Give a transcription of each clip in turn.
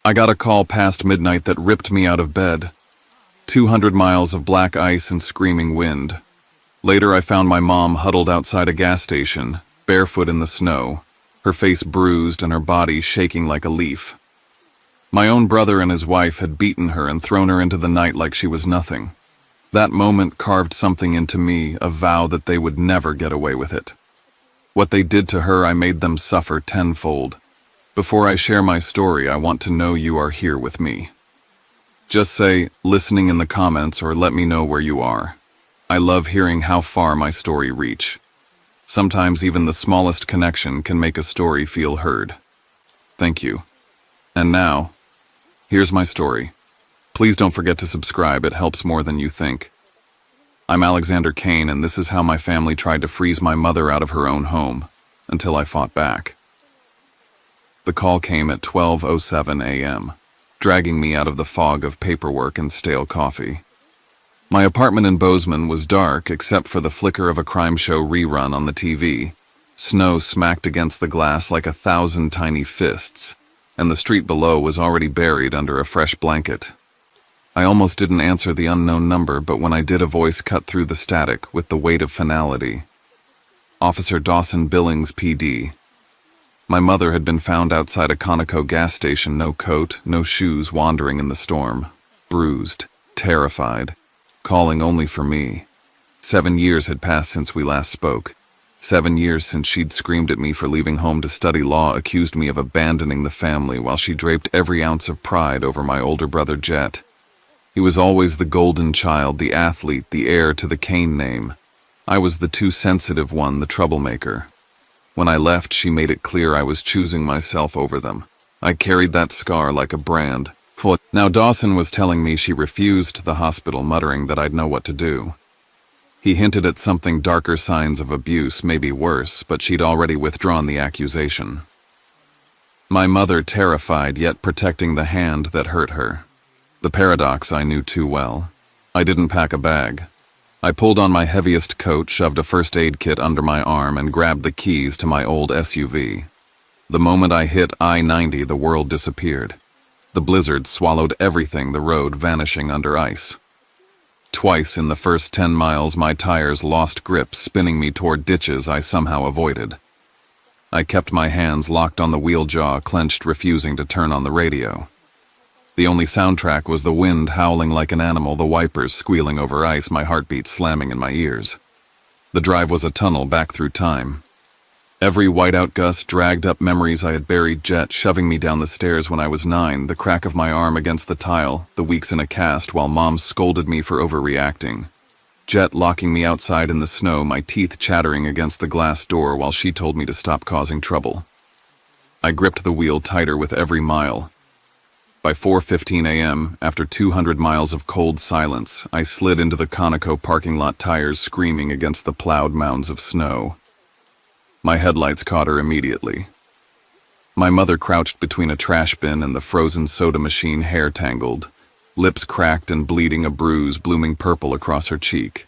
I got a call past midnight that ripped me out of bed. 200 miles of black ice and screaming wind. Later I found my mom huddled outside a gas station, barefoot in the snow, her face bruised and her body shaking like a leaf. My own brother and his wife had beaten her and thrown her into the night like she was nothing. That moment carved something into me, a vow that they would never get away with it. What they did to her, I made them suffer tenfold. Before I share my story, I want to know you are here with me. Just say, listening in the comments, or let me know where you are. I love hearing how far my story reach. Sometimes even the smallest connection can make a story feel heard. Thank you. And now, here's my story. Please don't forget to subscribe, it helps more than you think. I'm Alexander Kane, and this is how my family tried to freeze my mother out of her own home, until I fought back. The call came at 12:07 a.m., dragging me out of the fog of paperwork and stale coffee. My apartment in Bozeman was dark except for the flicker of a crime show rerun on the TV. Snow smacked against the glass like 1,000 tiny fists, and the street below was already buried under a fresh blanket. I almost didn't answer the unknown number, but when I did, a voice cut through the static with the weight of finality. Officer Dawson Billings, PD. My mother had been found outside a Conoco gas station, no coat, no shoes, wandering in the storm, bruised, terrified, calling only for me. 7 years had passed since we last spoke. 7 years since she'd screamed at me for leaving home to study law, accused me of abandoning the family while she draped every ounce of pride over my older brother Jet. He was always the golden child, the athlete, the heir to the Kane name. I was the too sensitive one, the troublemaker. When I left, she made it clear I was choosing myself over them. I carried that scar like a brand. Now Dawson was telling me she refused the hospital, muttering that I'd know what to do. He hinted at something darker, signs of abuse, maybe worse, but she'd already withdrawn the accusation. My mother terrified, yet protecting the hand that hurt her. The paradox I knew too well. I didn't pack a bag. I pulled on my heaviest coat, shoved a first aid kit under my arm, and grabbed the keys to my old SUV. The moment I hit I-90, the world disappeared. The blizzard swallowed everything, the road vanishing under ice. Twice in the first 10 miles, my tires lost grip, spinning me toward ditches I somehow avoided. I kept my hands locked on the wheel jaw, clenched, refusing to turn on the radio. The only soundtrack was the wind howling like an animal, the wipers squealing over ice, my heartbeat slamming in my ears. The drive was a tunnel back through time. Every whiteout gust dragged up memories I had buried. Jet shoving me down the stairs when I was 9, the crack of my arm against the tile, the weeks in a cast while Mom scolded me for overreacting. Jet locking me outside in the snow, my teeth chattering against the glass door while she told me to stop causing trouble. I gripped the wheel tighter with every mile. By 4:15 a.m., after 200 miles of cold silence, I slid into the Conoco parking lot, tires screaming against the plowed mounds of snow. My headlights caught her immediately. My mother crouched between a trash bin and the frozen soda machine, hair tangled, lips cracked and bleeding, a bruise blooming purple across her cheek.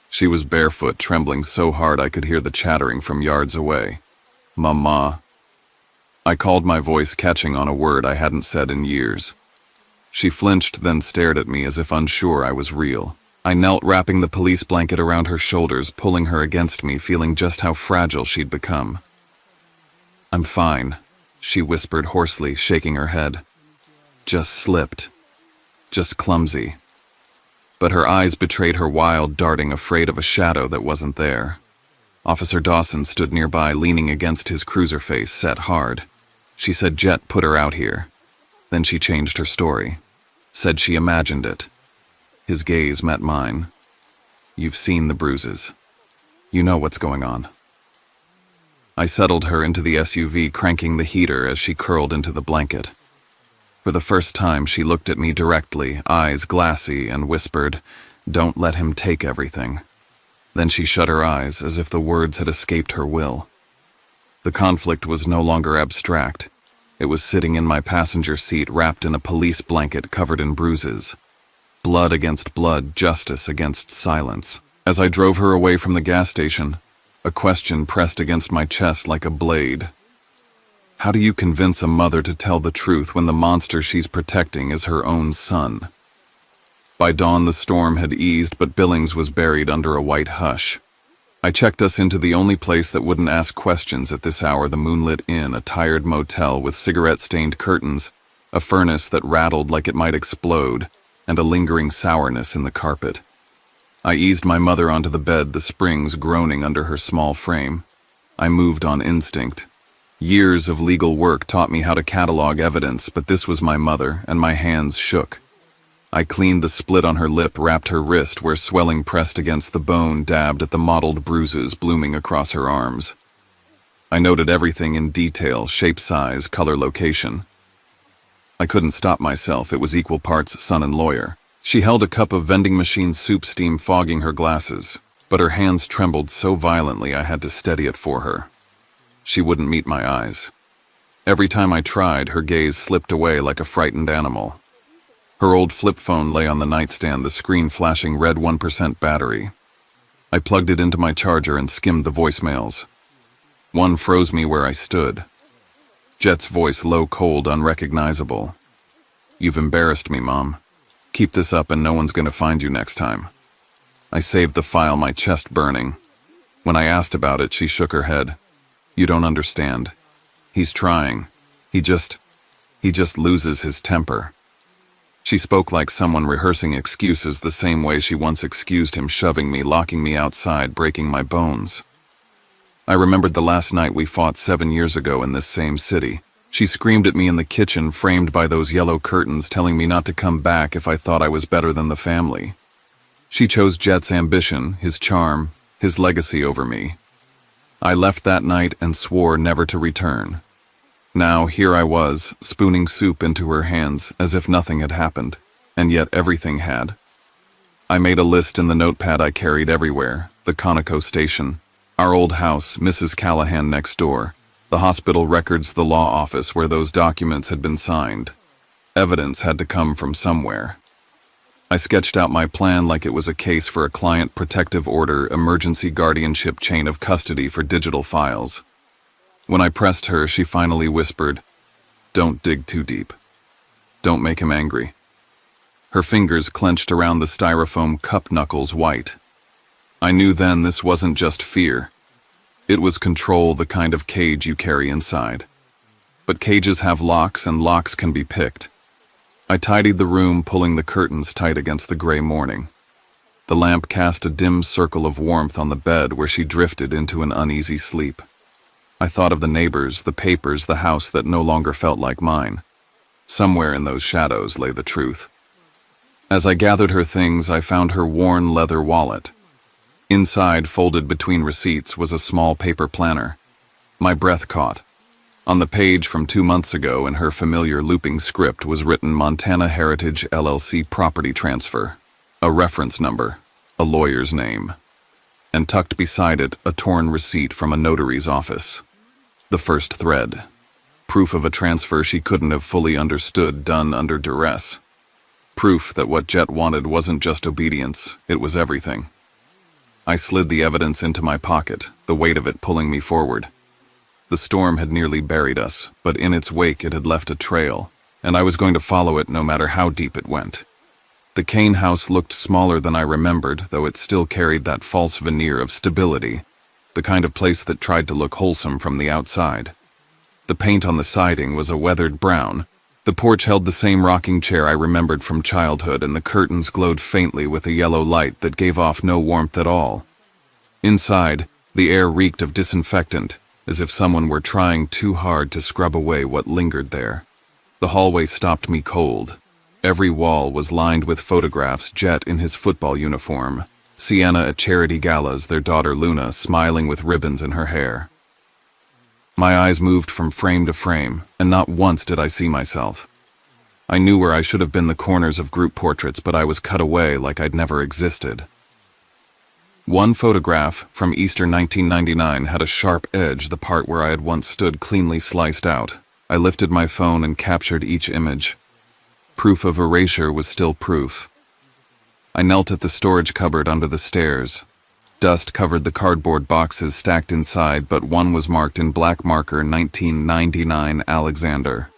She was barefoot, trembling so hard I could hear the chattering from yards away. Mama. I called, my voice catching on a word I hadn't said in years. She flinched, then stared at me as if unsure I was real. I knelt, wrapping the police blanket around her shoulders, pulling her against me, feeling just how fragile she'd become. "I'm fine," she whispered hoarsely, shaking her head. "Just slipped. Just clumsy." But her eyes betrayed her wild darting, afraid of a shadow that wasn't there. Officer Dawson stood nearby, leaning against his cruiser, face set hard. She said Jet put her out here. Then she changed her story. Said she imagined it. His gaze met mine. "You've seen the bruises. You know what's going on." I settled her into the SUV, cranking the heater as she curled into the blanket. For the first time, she looked at me directly, eyes glassy, and whispered, "Don't let him take everything." Then she shut her eyes, as if the words had escaped her will. The conflict was no longer abstract. It was sitting in my passenger seat, wrapped in a police blanket covered in bruises. Blood against blood, justice against silence. As I drove her away from the gas station, a question pressed against my chest like a blade. How do you convince a mother to tell the truth when the monster she's protecting is her own son? By dawn, the storm had eased, but Billings was buried under a white hush. I checked us into the only place that wouldn't ask questions at this hour, the Moonlit Inn, a tired motel with cigarette-stained curtains, a furnace that rattled like it might explode, and a lingering sourness in the carpet. I eased my mother onto the bed, the springs groaning under her small frame. I moved on instinct. Years of legal work taught me how to catalog evidence, but this was my mother, and my hands shook. I cleaned the split on her lip, wrapped her wrist where swelling pressed against the bone, dabbed at the mottled bruises blooming across her arms. I noted everything in detail: shape, size, color, location. I couldn't stop myself. It was equal parts son and lawyer. She held a cup of vending machine soup, steam fogging her glasses, but her hands trembled so violently I had to steady it for her. She wouldn't meet my eyes. Every time I tried, her gaze slipped away like a frightened animal. Her old flip phone lay on the nightstand, the screen flashing red 1% battery. I plugged it into my charger and skimmed the voicemails. One froze me where I stood. Jet's voice, low, cold, unrecognizable. "You've embarrassed me, Mom. Keep this up and no one's going to find you next time." I saved the file, my chest burning. When I asked about it, she shook her head. "You don't understand. He's trying. He just loses his temper." She spoke like someone rehearsing excuses, the same way she once excused him shoving me, locking me outside, breaking my bones. I remembered the last night we fought 7 years ago in this same city. She screamed at me in the kitchen, framed by those yellow curtains, telling me not to come back if I thought I was better than the family. She chose Jet's ambition, his charm, his legacy over me. I left that night and swore never to return. Now, here I was, spooning soup into her hands as if nothing had happened, and yet everything had. I made a list in the notepad I carried everywhere: the Conoco station, our old house, Mrs. Callahan next door, the hospital records, the law office where those documents had been signed. Evidence had to come from somewhere. I sketched out my plan like it was a case for a client protective order, emergency guardianship, chain of custody for digital files. When I pressed her, she finally whispered, "Don't dig too deep. Don't make him angry." Her fingers clenched around the styrofoam cup, knuckles white. I knew then this wasn't just fear. It was control, the kind of cage you carry inside. But cages have locks, and locks can be picked. I tidied the room, pulling the curtains tight against the gray morning. The lamp cast a dim circle of warmth on the bed where she drifted into an uneasy sleep. I thought of the neighbors, the papers, the house that no longer felt like mine. Somewhere in those shadows lay the truth. As I gathered her things, I found her worn leather wallet. Inside, folded between receipts, was a small paper planner. My breath caught. On the page from 2 months ago, in her familiar looping script, was written Montana Heritage LLC property transfer, a reference number, a lawyer's name, and tucked beside it a torn receipt from a notary's office. The first thread. Proof of a transfer she couldn't have fully understood, done under duress. Proof that what Jet wanted wasn't just obedience, it was everything. I slid the evidence into my pocket, the weight of it pulling me forward. The storm had nearly buried us, but in its wake it had left a trail, and I was going to follow it no matter how deep it went. The Kane house looked smaller than I remembered, though it still carried that false veneer of stability, the kind of place that tried to look wholesome from the outside. The paint on the siding was a weathered brown. The porch held the same rocking chair I remembered from childhood, and the curtains glowed faintly with a yellow light that gave off no warmth at all. Inside, the air reeked of disinfectant, as if someone were trying too hard to scrub away what lingered there. The hallway stopped me cold. Every wall was lined with photographs: Jet in his football uniform, Sienna at charity galas, their daughter Luna smiling with ribbons in her hair. My eyes moved from frame to frame, and not once did I see myself. I knew where I should have been, the corners of group portraits, but I was cut away like I'd never existed. One photograph, from Easter 1999, had a sharp edge, the part where I had once stood cleanly sliced out. I lifted my phone and captured each image. Proof of erasure was still proof. I knelt at the storage cupboard under the stairs. Dust covered the cardboard boxes stacked inside, but one was marked in black marker 1999 Alexander.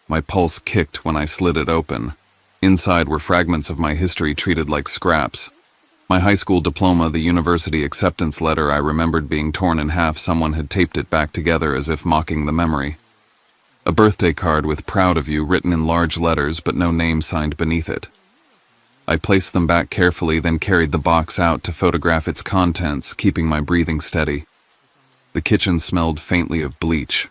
My pulse kicked when I slid it open. Inside were fragments of my history treated like scraps. My high school diploma, the university acceptance letter I remembered being torn in half. Someone had taped it back together as if mocking the memory. A birthday card with "proud of you" written in large letters but no name signed beneath it. I placed them back carefully, then carried the box out to photograph its contents, keeping my breathing steady. The kitchen smelled faintly of bleach.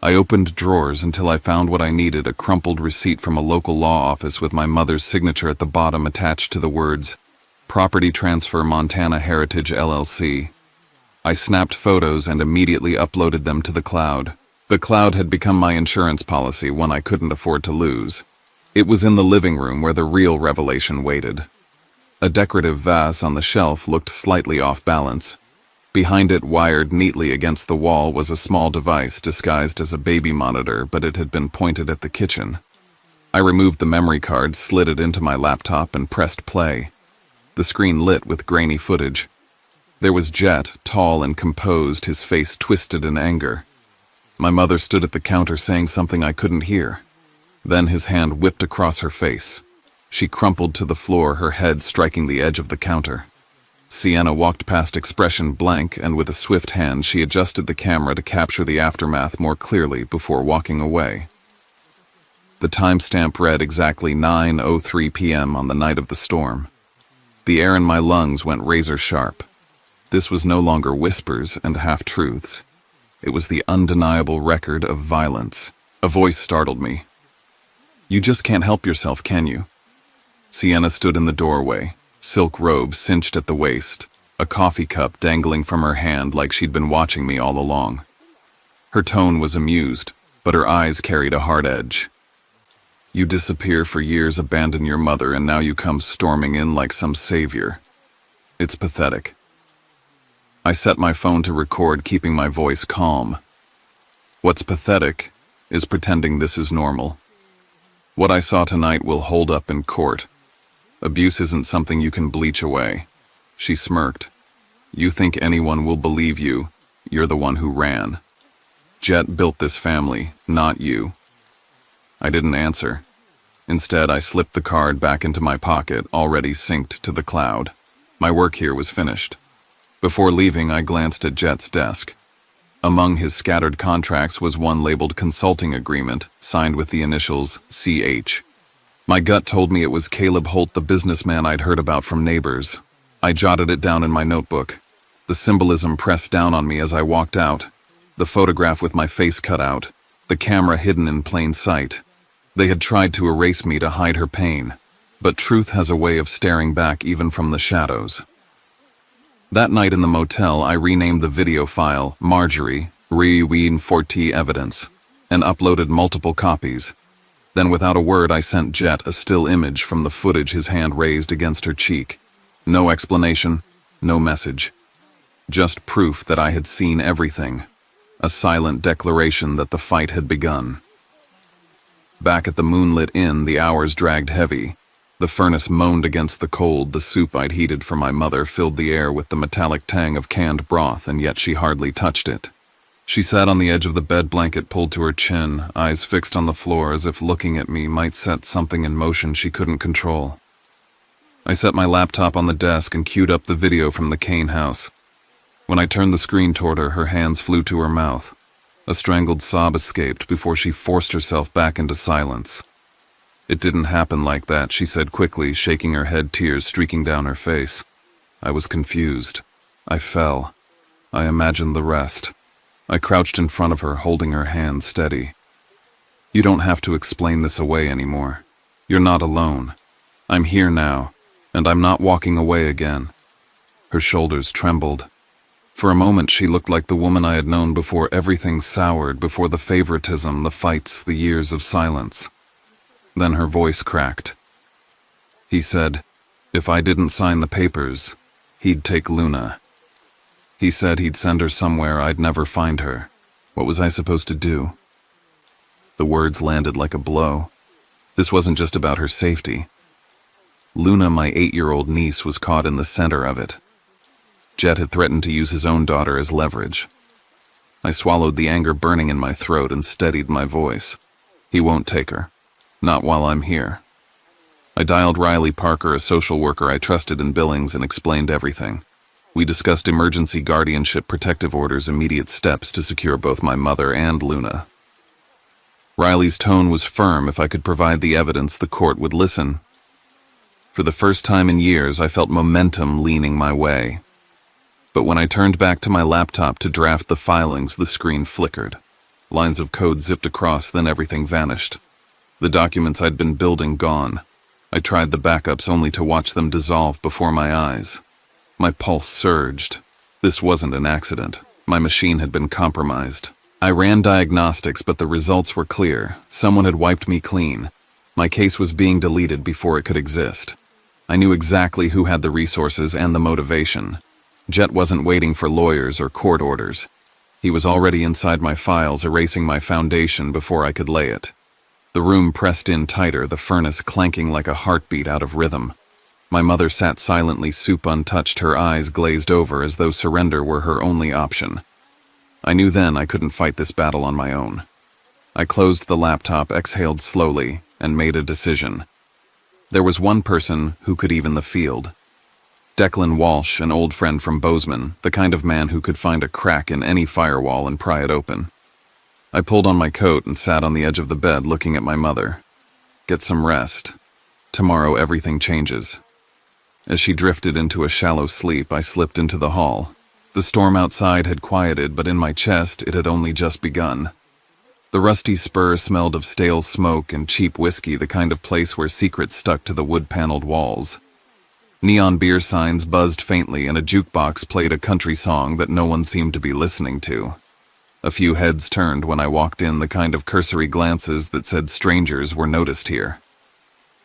I opened drawers until I found what I needed, a crumpled receipt from a local law office with my mother's signature at the bottom attached to the words, "Property Transfer Montana Heritage LLC." I snapped photos and immediately uploaded them to the cloud. The cloud had become my insurance policy, one I couldn't afford to lose. It was in the living room where the real revelation waited. A decorative vase on the shelf looked slightly off balance. Behind it, wired neatly against the wall, was a small device disguised as a baby monitor, but it had been pointed at the kitchen. I removed the memory card, slid it into my laptop, and pressed play. The screen lit with grainy footage. There was Jet, tall and composed, his face twisted in anger. My mother stood at the counter saying something I couldn't hear. Then his hand whipped across her face. She crumpled to the floor, her head striking the edge of the counter. Sienna walked past, expression blank, and with a swift hand she adjusted the camera to capture the aftermath more clearly before walking away. The timestamp read exactly 9:03 p.m. on the night of the storm. The air in my lungs went razor sharp. This was no longer whispers and half-truths. It was the undeniable record of violence. A voice startled me. "You just can't help yourself, can you?" Sienna stood in the doorway, silk robe cinched at the waist, a coffee cup dangling from her hand like she'd been watching me all along. Her tone was amused, but her eyes carried a hard edge. "You disappear for years, abandon your mother, and now you come storming in like some savior. It's pathetic." I set my phone to record, keeping my voice calm. What's pathetic is pretending this is normal. What I saw tonight will hold up in court. Abuse isn't something you can bleach away. She smirked. "You think anyone will believe you? You're the one who ran. Jet built this family, not you." I didn't answer. Instead, I slipped the card back into my pocket, already synced to the cloud. My work here was finished. Before leaving, I glanced at Jet's desk. Among his scattered contracts was one labeled consulting agreement, signed with the initials CH. My gut told me it was Caleb Holt, the businessman I'd heard about from neighbors. I jotted it down in my notebook. The symbolism pressed down on me as I walked out. The photograph with my face cut out. The camera hidden in plain sight. They had tried to erase me to hide her pain, but truth has a way of staring back even from the shadows. That night in the motel, I renamed the video file Marjorie Reween 40 Evidence and uploaded multiple copies. Then without a word, I sent Jet a still image from the footage, his hand raised against her cheek. No explanation, no message. Just proof that I had seen everything. A silent declaration that the fight had begun. Back at the moonlit inn, the hours dragged heavy. The furnace moaned against the cold. The soup I'd heated for my mother filled the air with the metallic tang of canned broth, and yet she hardly touched it. She sat on the edge of the bed, blanket pulled to her chin, eyes fixed on the floor as if looking at me might set something in motion she couldn't control. I set my laptop on the desk and queued up the video from the Kane house. When I turned the screen toward her, her hands flew to her mouth. A strangled sob escaped before she forced herself back into silence. "It didn't happen like that," she said quickly, shaking her head, tears streaking down her face. I was confused. I fell. I imagined the rest. I crouched in front of her, holding her hand steady. "You don't have to explain this away anymore. You're not alone. I'm here now, and I'm not walking away again." Her shoulders trembled. For a moment she looked like the woman I had known before everything soured, before the favoritism, the fights, the years of silence. Then her voice cracked. "He said, if I didn't sign the papers, he'd take Luna. He said he'd send her somewhere I'd never find her. What was I supposed to do?" The words landed like a blow. This wasn't just about her safety. Luna, my 8-year-old niece, was caught in the center of it. Jet had threatened to use his own daughter as leverage. I swallowed the anger burning in my throat and steadied my voice. He won't take her. Not while I'm here. I dialed Riley Parker, a social worker I trusted in Billings, and explained everything. We discussed emergency guardianship protective orders, immediate steps to secure both my mother and Luna. Riley's tone was firm. If I could provide the evidence, the court would listen. For the first time in years, I felt momentum leaning my way. But when I turned back to my laptop to draft the filings, the screen flickered. Lines of code zipped across, then everything vanished. The documents I'd been building gone. I tried the backups only to watch them dissolve before my eyes. My pulse surged. This wasn't an accident. My machine had been compromised. I ran diagnostics, but the results were clear. Someone had wiped me clean. My case was being deleted before it could exist. I knew exactly who had the resources and the motivation. Jet wasn't waiting for lawyers or court orders. He was already inside my files, erasing my foundation before I could lay it. The room pressed in tighter, the furnace clanking like a heartbeat out of rhythm. My mother sat silently, soup untouched, her eyes glazed over as though surrender were her only option. I knew then I couldn't fight this battle on my own. I closed the laptop, exhaled slowly, and made a decision. There was one person who could even the field. Declan Walsh, an old friend from Bozeman, the kind of man who could find a crack in any firewall and pry it open. I pulled on my coat and sat on the edge of the bed looking at my mother. Get some rest. Tomorrow everything changes. As she drifted into a shallow sleep, I slipped into the hall. The storm outside had quieted, but in my chest it had only just begun. The rusty spur smelled of stale smoke and cheap whiskey, the kind of place where secrets stuck to the wood-paneled walls. Neon beer signs buzzed faintly, and a jukebox played a country song that no one seemed to be listening to. A few heads turned when I walked in, the kind of cursory glances that said strangers were noticed here.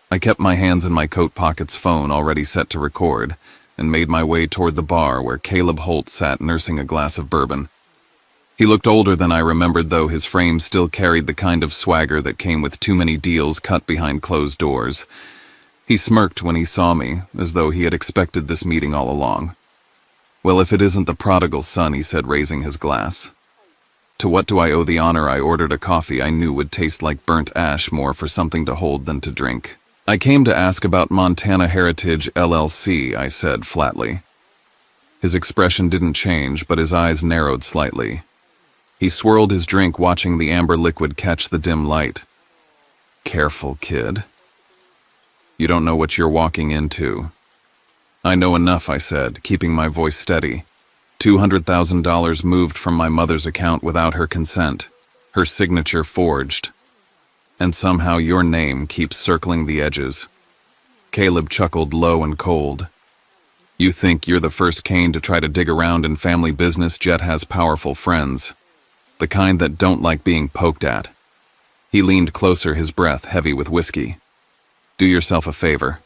I kept my hands in my coat pockets, phone already set to record, and made my way toward the bar where Caleb Holt sat nursing a glass of bourbon. He looked older than I remembered, though his frame still carried the kind of swagger that came with too many deals cut behind closed doors. He smirked when he saw me, as though he had expected this meeting all along. Well, if it isn't the prodigal son, he said, raising his glass. To what do I owe the honor? I ordered a coffee I knew would taste like burnt ash, more for something to hold than to drink. I came to ask about Montana Heritage LLC, I said flatly. His expression didn't change, but his eyes narrowed slightly. He swirled his drink, watching the amber liquid catch the dim light. Careful, kid. You don't know what you're walking into. I know enough, I said, keeping my voice steady. $200,000 moved from my mother's account without her consent, her signature forged. And somehow your name keeps circling the edges. Caleb chuckled low and cold. You think you're the first Kane to try to dig around in family business? Jet has powerful friends. The kind that don't like being poked at. He leaned closer, his breath heavy with whiskey. Do yourself a favor.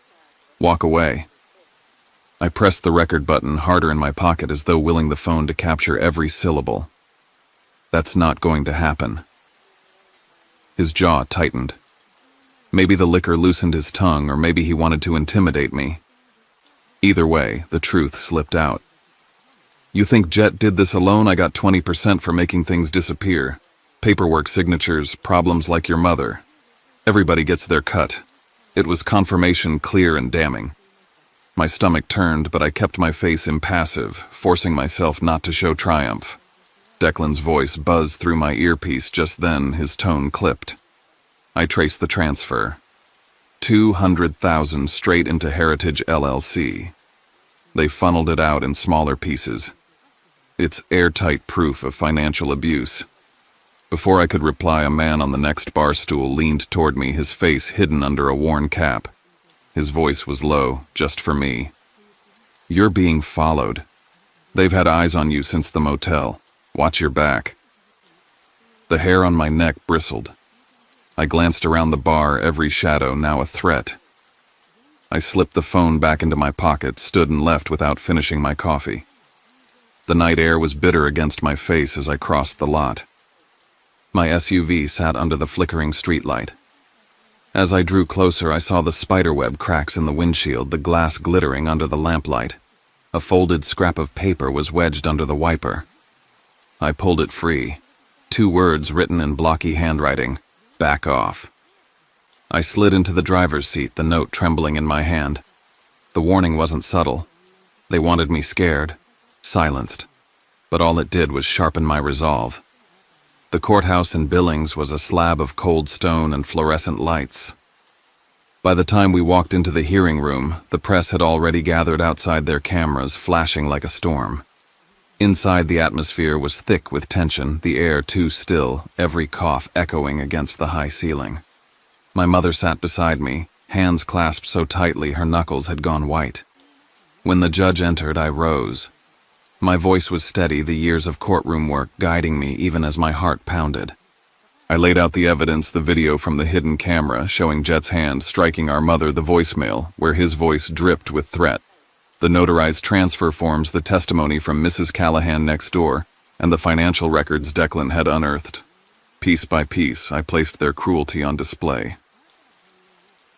Walk away. I pressed the record button harder in my pocket, as though willing the phone to capture every syllable. That's not going to happen. His jaw tightened. Maybe the liquor loosened his tongue, or maybe he wanted to intimidate me. Either way, the truth slipped out. You think Jet did this alone? I got 20% for making things disappear. Paperwork, signatures, problems like your mother. Everybody gets their cut. It was confirmation, clear and damning. My stomach turned, but I kept my face impassive, forcing myself not to show triumph. Declan's voice buzzed through my earpiece just then, his tone clipped. I traced the transfer. 200,000 straight into Heritage LLC. They funneled it out in smaller pieces. It's airtight proof of financial abuse. Before I could reply, a man on the next bar stool leaned toward me, his face hidden under a worn cap. His voice was low, just for me. You're being followed. They've had eyes on you since the motel. Watch your back. The hair on my neck bristled. I glanced around the bar, every shadow now a threat. I slipped the phone back into my pocket, stood and left without finishing my coffee. The night air was bitter against my face as I crossed the lot. My SUV sat under the flickering streetlight. As I drew closer, I saw the spiderweb cracks in the windshield, the glass glittering under the lamplight. A folded scrap of paper was wedged under the wiper. I pulled it free. 2 words written in blocky handwriting: "Back off." I slid into the driver's seat, the note trembling in my hand. The warning wasn't subtle. They wanted me scared, silenced, but all it did was sharpen my resolve. The courthouse in Billings was a slab of cold stone and fluorescent lights. By the time we walked into the hearing room, the press had already gathered outside their cameras, flashing like a storm. Inside, the atmosphere was thick with tension, the air too still, every cough echoing against the high ceiling. My mother sat beside me, hands clasped so tightly her knuckles had gone white. When the judge entered, I rose. My voice was steady, the years of courtroom work guiding me even as my heart pounded. I laid out the evidence, the video from the hidden camera showing Jet's hand striking our mother, the voicemail, where his voice dripped with threat, the notarized transfer forms, the testimony from Mrs. Callahan next door, and the financial records Declan had unearthed. Piece by piece, I placed their cruelty on display.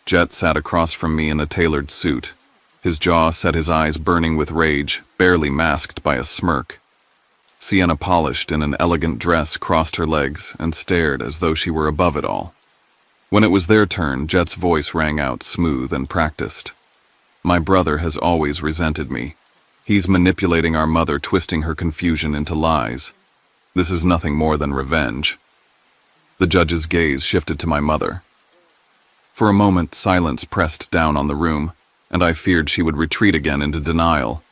Jet sat across from me in a tailored suit, his jaw set, his eyes burning with rage, barely masked by a smirk. Sienna, polished in an elegant dress, crossed her legs and stared as though she were above it all. When it was their turn, Jet's voice rang out, smooth and practiced. "My brother has always resented me. He's manipulating our mother, twisting her confusion into lies. This is nothing more than revenge." The judge's gaze shifted to my mother. For a moment, silence pressed down on the room, and I feared she would retreat again into denial.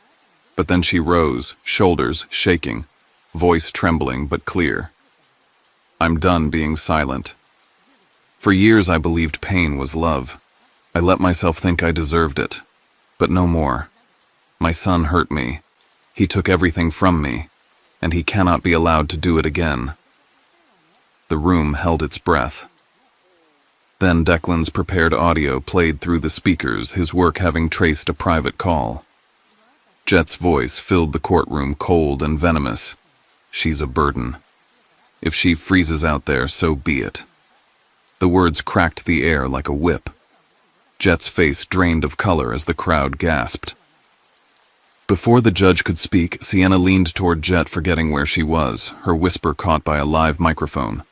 But then she rose, shoulders shaking, voice trembling but clear. "I'm done being silent. For years I believed pain was love. I let myself think I deserved it. But no more. My son hurt me. He took everything from me, and he cannot be allowed to do it again." The room held its breath. Then Declan's prepared audio played through the speakers, his work having traced a private call. Jet's voice filled the courtroom, cold and venomous. "She's a burden. If she freezes out there, so be it." The words cracked the air like a whip. Jet's face drained of color as the crowd gasped. Before the judge could speak, Sienna leaned toward Jet, forgetting where she was, her whisper caught by a live microphone.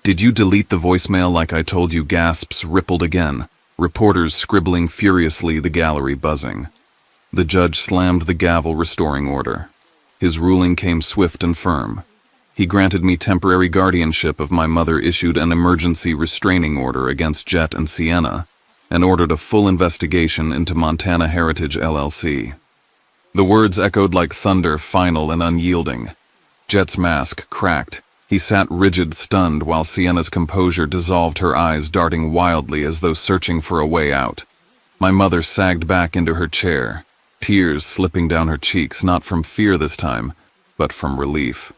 "Did you delete the voicemail like I told you?" Gasps rippled again, reporters scribbling furiously, the gallery buzzing. The judge slammed the gavel, restoring order. His ruling came swift and firm. He granted me temporary guardianship of my mother, issued an emergency restraining order against Jet and Sienna, and ordered a full investigation into Montana Heritage LLC. The words echoed like thunder, final and unyielding. Jet's mask cracked. He sat rigid, stunned, while Sienna's composure dissolved, her eyes darting wildly as though searching for a way out. My mother sagged back into her chair, tears slipping down her cheeks, not from fear this time, but from relief.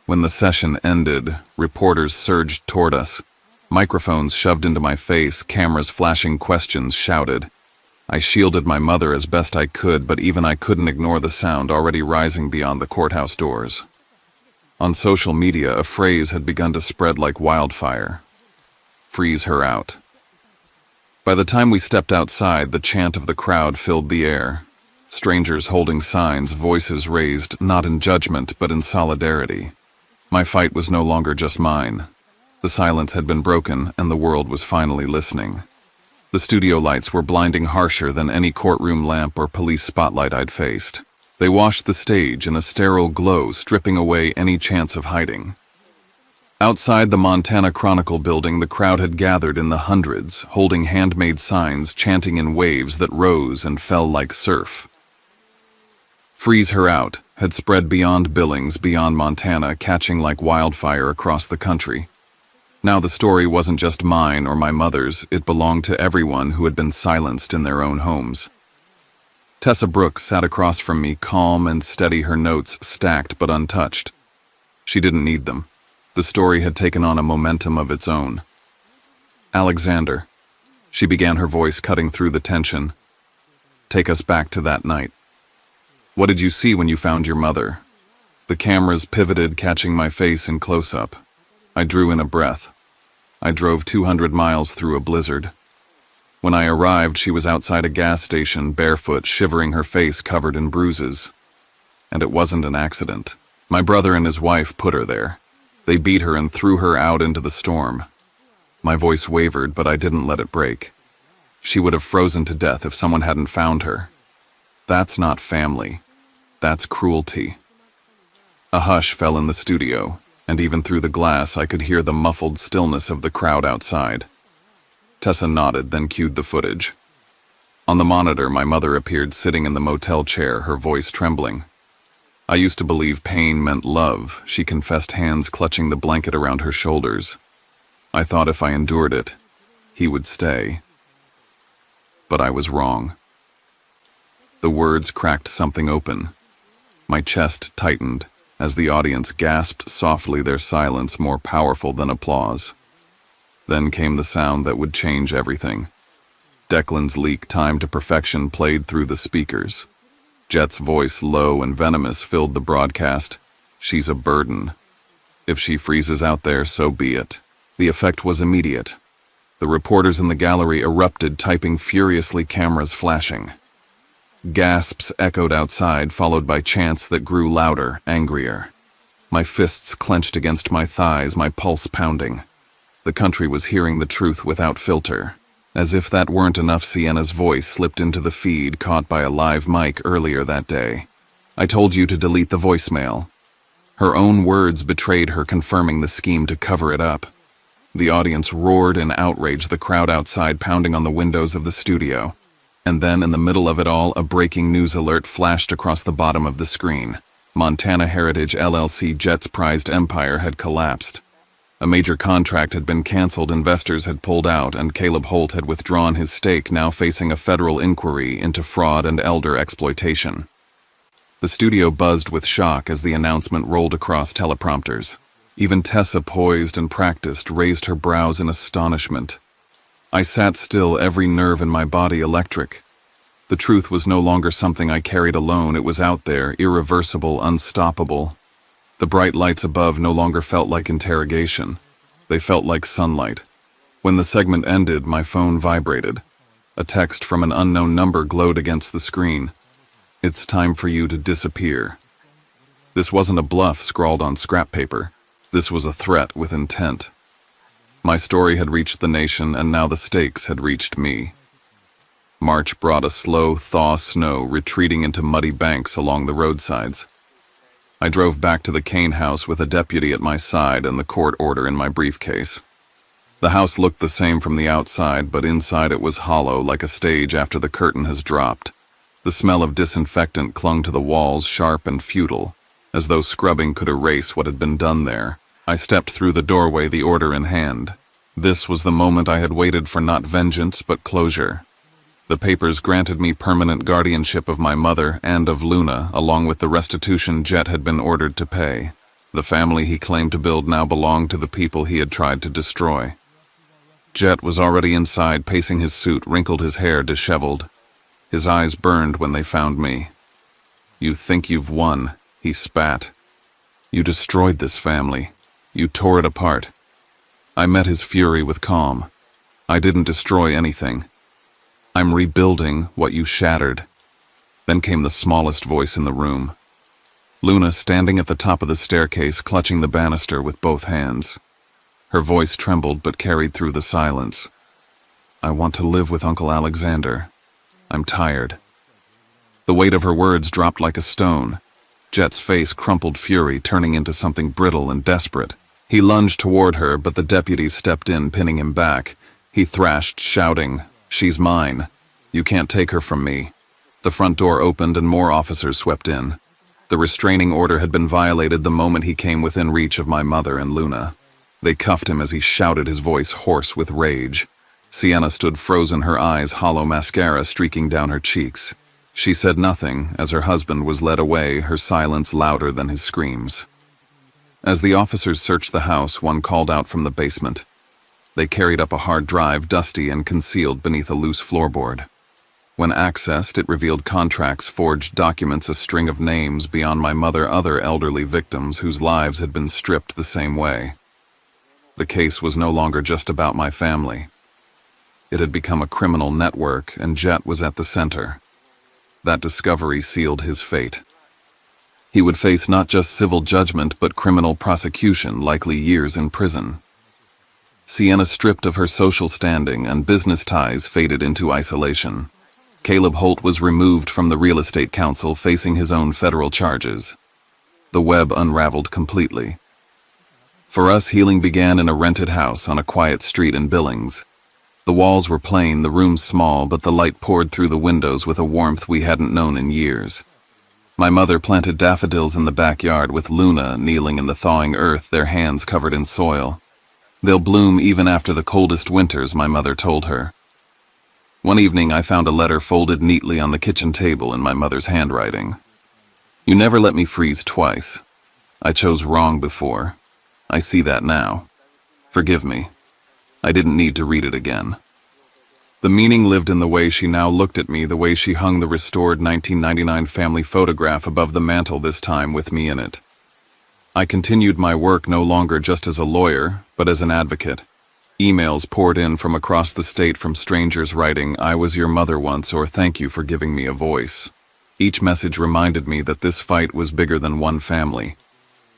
When the session ended, reporters surged toward us. Microphones shoved into my face, cameras flashing questions shouted. I shielded my mother as best I could, but even I couldn't ignore the sound already rising beyond the courthouse doors. On social media, a phrase had begun to spread like wildfire. "Freeze her out." By the time we stepped outside, the chant of the crowd filled the air. Strangers holding signs, voices raised, not in judgment, but in solidarity. My fight was no longer just mine. The silence had been broken, and the world was finally listening. The studio lights were blinding, harsher than any courtroom lamp or police spotlight I'd faced. They washed the stage in a sterile glow, stripping away any chance of hiding. Outside the Montana Chronicle building, the crowd had gathered in the hundreds, holding handmade signs, chanting in waves that rose and fell like surf. "Freeze her out" had spread beyond Billings, beyond Montana, catching like wildfire across the country. Now the story wasn't just mine or my mother's, it belonged to everyone who had been silenced in their own homes. Tessa Brooks sat across from me, calm and steady, her notes stacked but untouched. She didn't need them. The story had taken on a momentum of its own. "Alexander," she began, her voice cutting through the tension. "Take us back to that night. What did you see when you found your mother?" The cameras pivoted, catching my face in close-up. I drew in a breath. I drove 200 miles through a blizzard. When I arrived, she was outside a gas station, barefoot, shivering, her face covered in bruises. And it wasn't an accident. My brother and his wife put her there. They beat her and threw her out into the storm. My voice wavered, but I didn't let it break. She would have frozen to death if someone hadn't found her. That's not family. That's cruelty. A hush fell in the studio, and even through the glass I could hear the muffled stillness of the crowd outside. Tessa nodded, then cued the footage. On the monitor, my mother appeared sitting in the motel chair, her voice trembling. I used to believe pain meant love, she confessed, hands clutching the blanket around her shoulders. I thought if I endured it, he would stay. But I was wrong. The words cracked something open. My chest tightened as the audience gasped softly, their silence more powerful than applause. Then came the sound that would change everything. Declan's leak, timed to perfection, played through the speakers. Jet's voice, low and venomous, filled the broadcast. She's a burden. If she freezes out there, so be it. The effect was immediate. The reporters in the gallery erupted, typing furiously, cameras flashing. Gasps echoed outside, followed by chants that grew louder, angrier. My fists clenched against my thighs, my pulse pounding. The country was hearing the truth without filter. As if that weren't enough, Sienna's voice slipped into the feed, caught by a live mic earlier that day. I told you to delete the voicemail. Her own words betrayed her, confirming the scheme to cover it up. The audience roared in outrage, the crowd outside pounding on the windows of the studio. And then, in the middle of it all, a breaking news alert flashed across the bottom of the screen. Montana Heritage LLC, Jet's prized empire, had collapsed. A major contract had been canceled, investors had pulled out, and Caleb Holt had withdrawn his stake, now facing a federal inquiry into fraud and elder exploitation. The studio buzzed with shock as the announcement rolled across teleprompters. Even Tessa, poised and practiced, raised her brows in astonishment. I sat still, every nerve in my body electric. The truth was no longer something I carried alone. It was out there, irreversible, unstoppable. The bright lights above no longer felt like interrogation. They felt like sunlight. When the segment ended, my phone vibrated. A text from an unknown number glowed against the screen. "It's time for you to disappear." This wasn't a bluff scrawled on scrap paper. This was a threat with intent. My story had reached the nation, and now the stakes had reached me. March brought a slow thaw, snow retreating into muddy banks along the roadsides. I drove back to the Kane house with a deputy at my side and the court order in my briefcase. The house looked the same from the outside, but inside it was hollow, like a stage after the curtain has dropped. The smell of disinfectant clung to the walls, sharp and futile, as though scrubbing could erase what had been done there. I stepped through the doorway, the order in hand. This was the moment I had waited for, not vengeance, but closure. The papers granted me permanent guardianship of my mother and of Luna, along with the restitution Jet had been ordered to pay. The family he claimed to build now belonged to the people he had tried to destroy. Jet was already inside, pacing his suit, wrinkled, his hair disheveled. His eyes burned when they found me. "You think you've won," he spat. "You destroyed this family. You tore it apart." I met his fury with calm. "I didn't destroy anything. I'm rebuilding what you shattered." Then came the smallest voice in the room. Luna, standing at the top of the staircase, clutching the banister with both hands. Her voice trembled but carried through the silence. "I want to live with Uncle Alexander. I'm tired." The weight of her words dropped like a stone. Jet's face crumpled, fury turning into something brittle and desperate. He lunged toward her, but the deputies stepped in, pinning him back. He thrashed, shouting, "She's mine. You can't take her from me." The front door opened and more officers swept in. The restraining order had been violated the moment he came within reach of my mother and Luna. They cuffed him as he shouted, his voice hoarse with rage. Sienna stood frozen, her eyes hollow, mascara streaking down her cheeks. She said nothing as her husband was led away, her silence louder than his screams. As the officers searched the house, one called out from the basement. They carried up a hard drive, dusty and concealed beneath a loose floorboard. When accessed, it revealed contracts, forged documents, a string of names, beyond my mother, other elderly victims whose lives had been stripped the same way. The case was no longer just about my family. It had become a criminal network, and Jet was at the center. That discovery sealed his fate. He would face not just civil judgment but criminal prosecution, likely years in prison. Sienna stripped of her social standing, and business ties faded into isolation. Caleb Holt was removed from the real estate council, facing his own federal charges. The web unraveled completely. For us, healing began in a rented house on a quiet street in Billings. The walls were plain, the rooms small, but the light poured through the windows with a warmth we hadn't known in years. My mother planted daffodils in the backyard with Luna kneeling in the thawing earth, their hands covered in soil. They'll bloom even after the coldest winters, my mother told her. One evening I found a letter folded neatly on the kitchen table in my mother's handwriting. You never let me freeze twice. I chose wrong before. I see that now. Forgive me. I didn't need to read it again. The meaning lived in the way she now looked at me, the way she hung the restored 1999 family photograph above the mantel, this time with me in it. I continued my work no longer just as a lawyer, but as an advocate. Emails poured in from across the state from strangers writing, "I was your mother once," or "Thank you for giving me a voice." Each message reminded me that this fight was bigger than one family.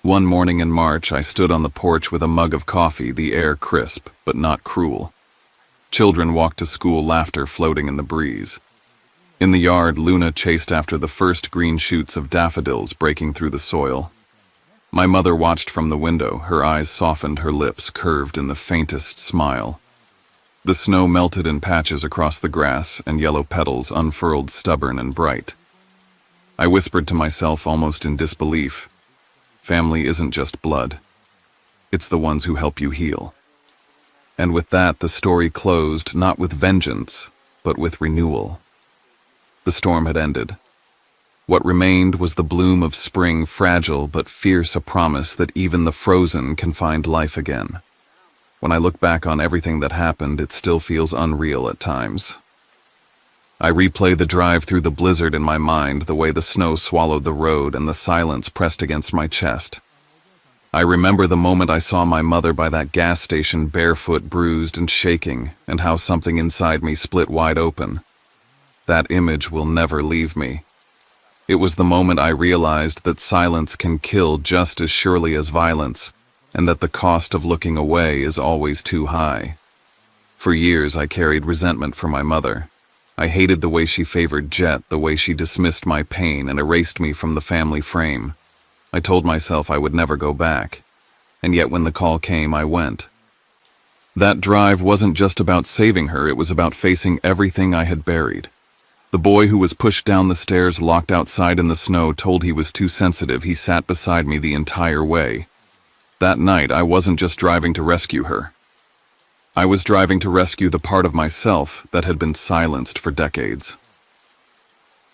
One morning in March, I stood on the porch with a mug of coffee, the air crisp, but not cruel. Children walked to school, laughter floating in the breeze. In the yard, Luna chased after the first green shoots of daffodils breaking through the soil. My mother watched from the window, her eyes softened, her lips curved in the faintest smile. The snow melted in patches across the grass, and yellow petals unfurled stubborn and bright. I whispered to myself almost in disbelief, family isn't just blood. It's the ones who help you heal. And with that, the story closed, not with vengeance, but with renewal. The storm had ended. What remained was the bloom of spring, fragile but fierce, a promise that even the frozen can find life again. When I look back on everything that happened, it still feels unreal at times. I replay the drive through the blizzard in my mind, the way the snow swallowed the road and the silence pressed against my chest. I remember the moment I saw my mother by that gas station, barefoot, bruised and shaking, and how something inside me split wide open. That image will never leave me. It was the moment I realized that silence can kill just as surely as violence, and that the cost of looking away is always too high. For years I carried resentment for my mother. I hated the way she favored Jet, the way she dismissed my pain and erased me from the family frame. I told myself I would never go back, and yet when the call came, I went. That drive wasn't just about saving her, it was about facing everything I had buried. The boy who was pushed down the stairs, locked outside in the snow, told he was too sensitive. He sat beside me the entire way. That night, I wasn't just driving to rescue her. I was driving to rescue the part of myself that had been silenced for decades.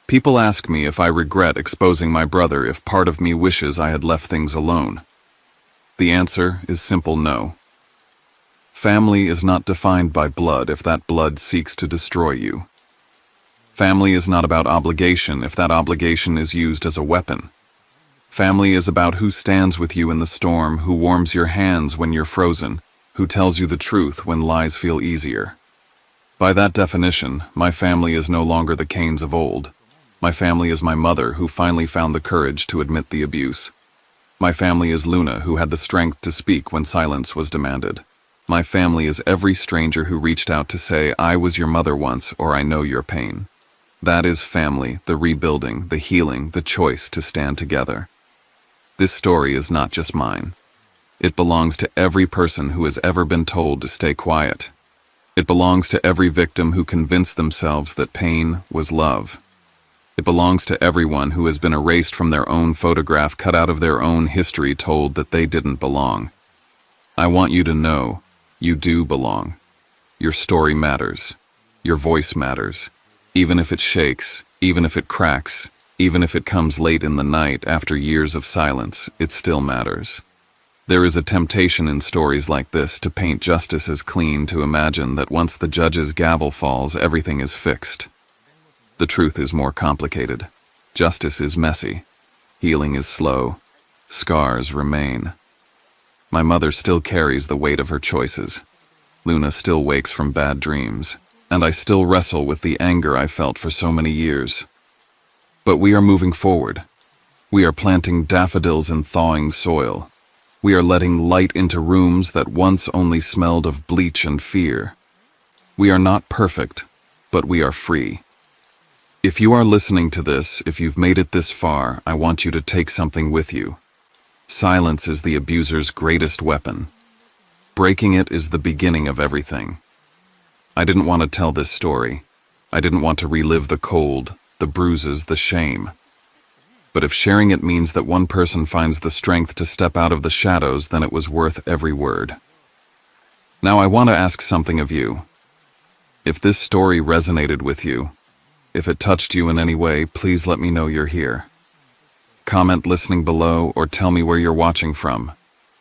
People ask me if I regret exposing my brother, if part of me wishes I had left things alone. The answer is simple no. Family is not defined by blood if that blood seeks to destroy you. Family is not about obligation if that obligation is used as a weapon. Family is about who stands with you in the storm, who warms your hands when you're frozen, who tells you the truth when lies feel easier. By that definition, my family is no longer the Canes of old. My family is my mother, who finally found the courage to admit the abuse. My family is Luna, who had the strength to speak when silence was demanded. My family is every stranger who reached out to say, "I was your mother once," or "I know your pain." That is family, the rebuilding, the healing, the choice to stand together. This story is not just mine. It belongs to every person who has ever been told to stay quiet. It belongs to every victim who convinced themselves that pain was love. It belongs to everyone who has been erased from their own photograph, cut out of their own history, told that they didn't belong. I want you to know, you do belong. Your story matters. Your voice matters. Even if it shakes, even if it cracks, even if it comes late in the night after years of silence, it still matters. There is a temptation in stories like this to paint justice as clean, to imagine that once the judge's gavel falls, everything is fixed. The truth is more complicated. Justice is messy. Healing is slow. Scars remain. My mother still carries the weight of her choices. Luna still wakes from bad dreams. and I still wrestle with the anger I felt for so many years. But we are moving forward. We are planting daffodils in thawing soil. We are letting light into rooms that once only smelled of bleach and fear. We are not perfect, but we are free. If you are listening to this, if you've made it this far, I want you to take something with you. Silence is the abuser's greatest weapon. Breaking it is the beginning of everything. I didn't want to tell this story. I didn't want to relive the cold, the bruises, the shame. But if sharing it means that one person finds the strength to step out of the shadows, then it was worth every word. Now I want to ask something of you. If this story resonated with you, if it touched you in any way, please let me know you're here. Comment listening below or tell me where you're watching from.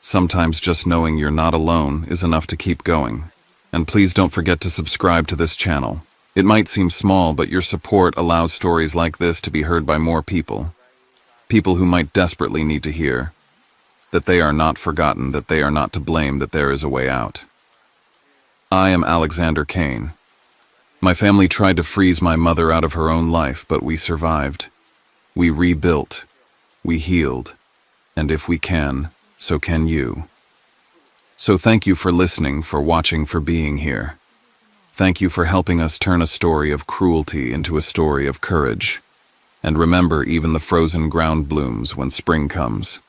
Sometimes just knowing you're not alone is enough to keep going. And please don't forget to subscribe to this channel. It might seem small, but your support allows stories like this to be heard by more people. People who might desperately need to hear that they are not forgotten, that they are not to blame, that there is a way out. I am Alexander Kane. My family tried to freeze my mother out of her own life, but we survived. We rebuilt. We healed. And if we can, so can you. So thank you for listening, for watching, for being here. Thank you for helping us turn a story of cruelty into a story of courage. And remember, even the frozen ground blooms when spring comes.